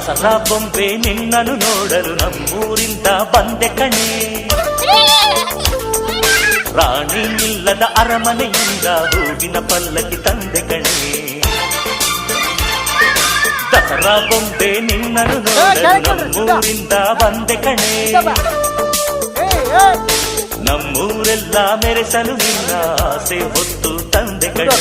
ದಸರಾ ಬೊಂಬೆ ನಿನ್ನನ್ನು ನೋಡಲು ನಮ್ಮೂರಿಂದ ಬಂದೆ ಕಣೆ. ರಾಣಿ ನಿಲ್ಲದ ಅರಮನೆಯಿಂದ ಹೂವಿನ ಪಲ್ಲಕ್ಕಿ ತಂದೆ ಕಣೆ. ದಸರಾ ಬೊಂಬೆ ನಿನ್ನನ್ನು ನೋಡಲು ನಮ್ಮೂರಿಂದ ಬಂದೆ ಕಣೆ. ನಮ್ಮೂರೆಲ್ಲ ಮೆರೆಸಲು ನಿನ್ನ ಆಸೆ ಹೊತ್ತು ತಂದೆ ಕಣೆ.